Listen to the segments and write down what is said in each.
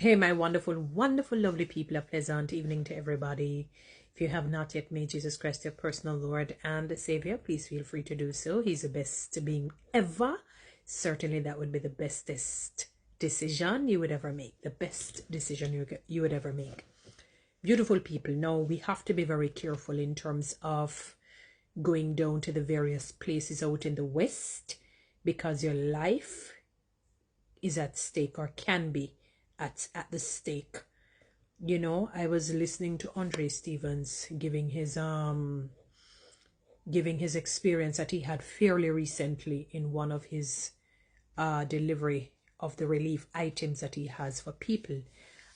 Hey, my wonderful, wonderful, lovely people. A pleasant evening to everybody. If you have not yet made Jesus Christ your personal Lord and Savior, please feel free to do so. He's the best being ever. Certainly, that would be the bestest decision you would ever make. The best decision you would ever make. Beautiful people. Now, we have to be very careful in terms of going down to the various places out in the West because your life is at stake or can be at the stake. You know, I was listening to Andre Stevens giving his experience that he had fairly recently in one of his delivery of the relief items that he has for people.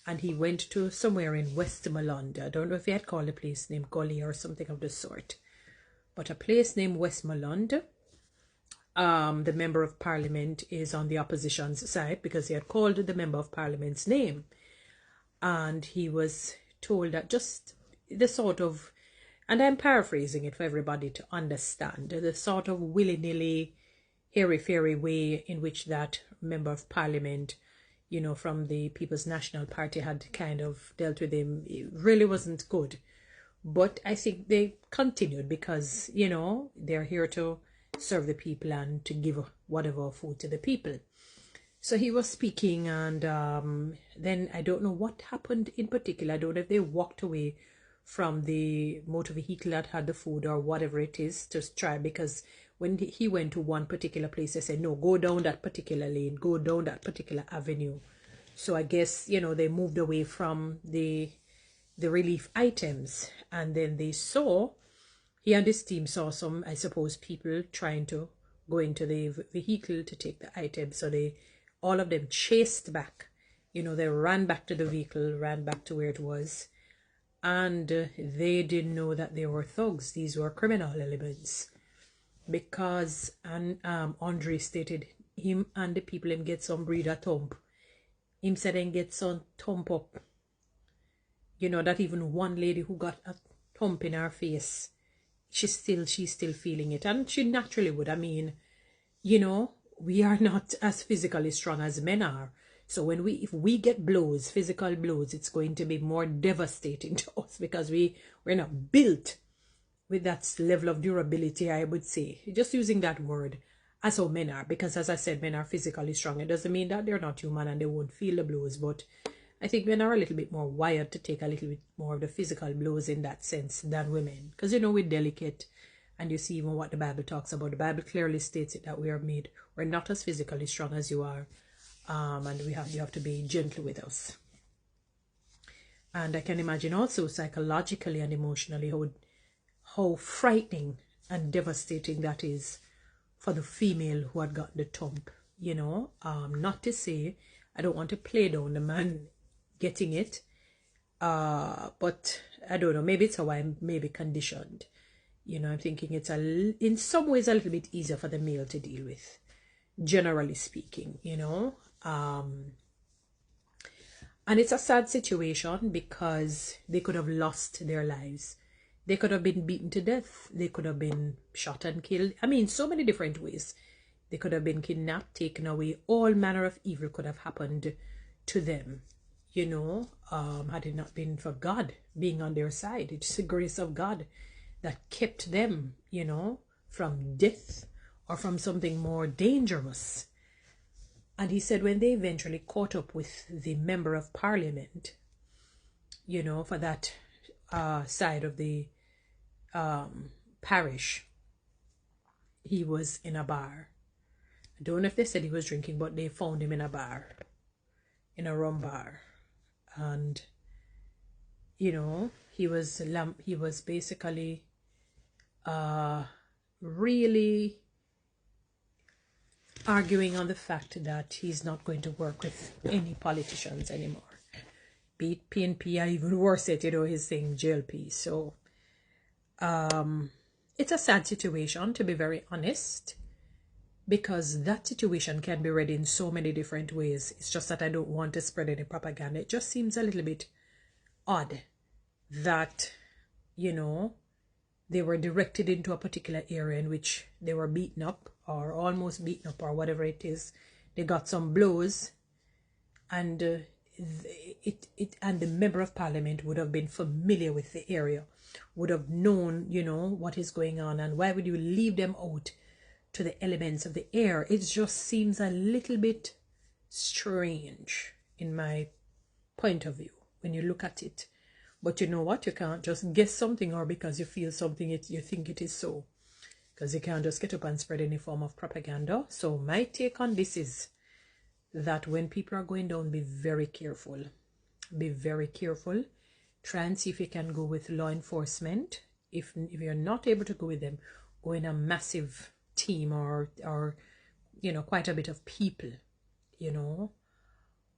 And he went to somewhere in Westmoreland. I don't know if he had called a place named Gully or something of the sort, but a place named Westmoreland. The member of parliament is on the opposition's side because he had called the member of parliament's name. And he was told that just the sort of, and I'm paraphrasing it for everybody to understand, the sort of willy-nilly, hairy-fairy way in which that member of parliament, you know, from the People's National Party had kind of dealt with him, it really wasn't good. But I think they continued because, you know, they're here to serve the people and to give whatever food to the people. So he was speaking, and then I don't know what happened in particular. I don't know if they walked away from the motor vehicle that had the food or whatever it is to try, because when he went to one particular place, they said, no, go down that particular lane, go down that particular avenue. So I guess, you know, they moved away from the relief items, and then they saw, he and his team saw some, I suppose, people trying to go into the vehicle to take the items. So all of them chased back. You know, they ran back to the vehicle, ran back to where it was. And they didn't know that they were thugs. These were criminal elements. Because, and Andre stated, him and the people him get some breed of tump. Him said him get some tump up. You know, that even one lady who got a tump in her face, she's still feeling it. And she naturally would. I mean, you know, we are not as physically strong as men are. So if we get blows, physical blows, it's going to be more devastating to us because we're not built with that level of durability, I would say. Just using that word as how men are, because as I said, men are physically strong. It doesn't mean that they're not human and they won't feel the blows, but I think men are a little bit more wired to take a little bit more of the physical blows in that sense than women. Because, you know, we're delicate. And you see even what the Bible talks about. The Bible clearly states it that we're not as physically strong as you are. And you have to be gentle with us. And I can imagine also psychologically and emotionally how frightening and devastating that is for the female who had gotten the tump. You know, not to say, I don't want to play down the man getting it. But I don't know, maybe it's how I'm maybe conditioned. You know, I'm thinking it's in some ways a little bit easier for the male to deal with, generally speaking, you know. And it's a sad situation because they could have lost their lives. They could have been beaten to death. They could have been shot and killed. I mean, so many different ways. They could have been kidnapped, taken away. All manner of evil could have happened to them, you know, had it not been for God being on their side. It's the grace of God that kept them, you know, from death or from something more dangerous. And he said when they eventually caught up with the member of parliament, you know, for that side of the parish, he was in a bar. I don't know if they said he was drinking, but they found him in a bar, in a rum bar. And, you know, he was basically really arguing on the fact that he's not going to work with any politicians anymore. Be it PNP or even worse yet, you know, he's saying JLP. So it's a sad situation, to be very honest, because that situation can be read in so many different ways. It's just that I don't want to spread any propaganda. It just seems a little bit odd that, you know, they were directed into a particular area in which they were beaten up or almost beaten up or whatever it is. They got some blows and it and the member of parliament would have been familiar with the area, would have known, you know, what is going on, and why would you leave them out to the elements of the air? It just seems a little bit strange in my point of view when you look at it. But you know what? You can't just guess something, or because you feel something, you think it is so. Because you can't just get up and spread any form of propaganda. So my take on this is that when people are going down, be very careful. Be very careful. Try and see if you can go with law enforcement. If you're not able to go with them, go in a massive team or you know, quite a bit of people, you know.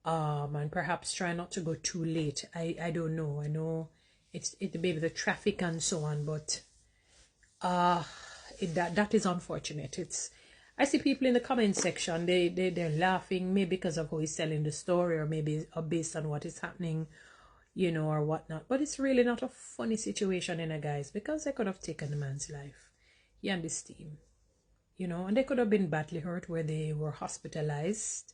And perhaps try not to go too late. I don't know. I know it may be the traffic and so on, but that is unfortunate. I see people in the comment section, they're laughing, maybe because of how he's telling the story, or maybe based on what is happening, you know, or whatnot. But it's really not a funny situation, guys, because they could have taken the man's life. He and his team, you know, and they could have been badly hurt where they were hospitalized,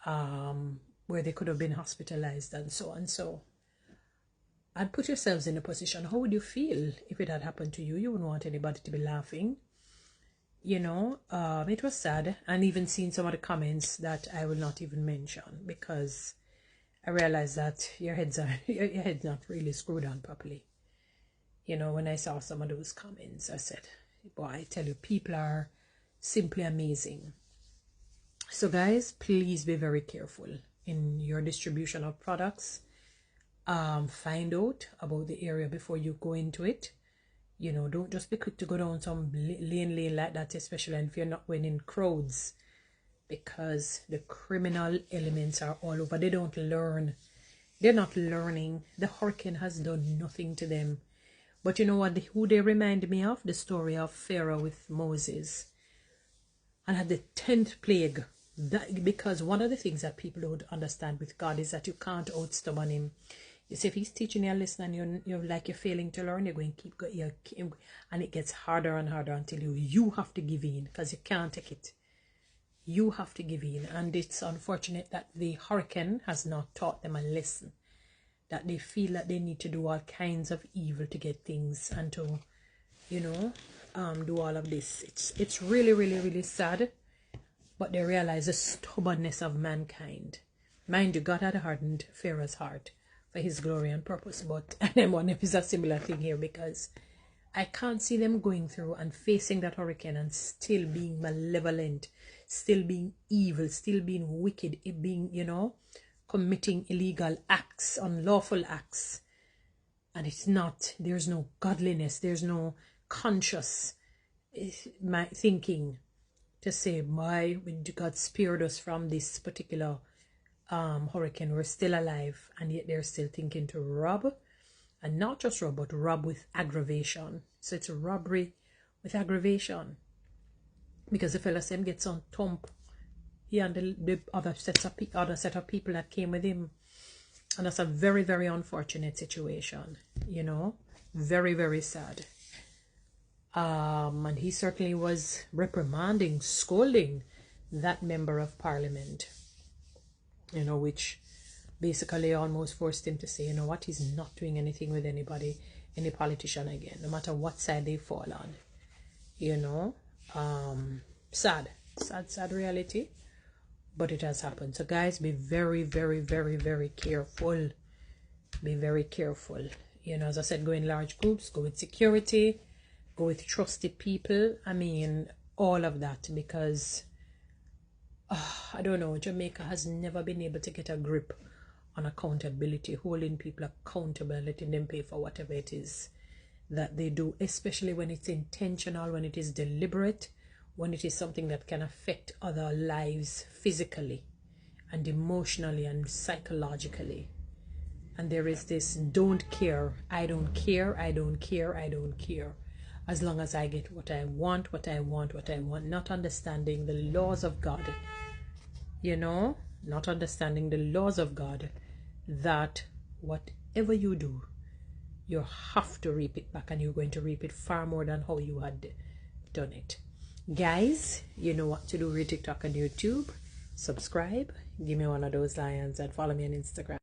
where they could have been hospitalized and so on. So, and put yourselves in a position, how would you feel if it had happened to you? You wouldn't want anybody to be laughing, you know. It was sad, and even seen some of the comments that I will not even mention, because I realized that your head's not really screwed on properly. You know, when I saw some of those comments, I said, boy, I tell you, people are simply amazing. So guys, please be very careful in your distribution of products. Find out about the area before you go into it. You know, don't just be quick to go down some lane like that, especially if you're not going in crowds, because the criminal elements are all over. They don't learn. They're not learning. The hurricane has done nothing to them. But you know what? Who they remind me of? The story of Pharaoh with Moses. And at the 10th plague, because one of the things that people don't understand with God is that you can't outstubborn him. You see, if he's teaching you a lesson and you're failing to learn, you're going to keep going, and it gets harder and harder until you have to give in, because you can't take it. You have to give in. And it's unfortunate that the hurricane has not taught them a lesson, that they feel that they need to do all kinds of evil to get things and to, you know, do all of this. It's really, really, really sad. But they realize the stubbornness of mankind. Mind you, God had hardened Pharaoh's heart for his glory and purpose. But and one is a similar thing here, because I can't see them going through and facing that hurricane and still being malevolent, still being evil, still being wicked, being, you know, committing illegal acts, unlawful acts. And it's not, there's no godliness, there's no conscious thinking to say, why God spared us from this particular hurricane, we're still alive, and yet they're still thinking to rob, and not just rob, but rob with aggravation. So it's a robbery with aggravation, because the fellow Sam gets on tump, he and the other set of people that came with him, and that's a very, very unfortunate situation, you know, very, very sad. And he certainly was reprimanding, scolding that member of parliament, you know, which basically almost forced him to say, you know what, he's not doing anything with anybody, any politician again, no matter what side they fall on, you know. Sad reality, but it has happened. So guys, be very, very, very, very careful. Be very careful. You know, as I said, go in large groups, go with security, go with trusted people. I mean, all of that, because I don't know, Jamaica has never been able to get a grip on accountability, holding people accountable, letting them pay for whatever it is that they do, especially when it's intentional, when it is deliberate, when it is something that can affect other lives physically and emotionally and psychologically. And there is this don't care, I don't care, I don't care, I don't care. As long as I get what I want, not understanding the laws of God, you know, not understanding the laws of God, that whatever you do, you have to reap it back, and you're going to reap it far more than how you had done it. Guys, you know what to do. Read TikTok and YouTube. Subscribe, Give me one of those lions and follow me on Instagram.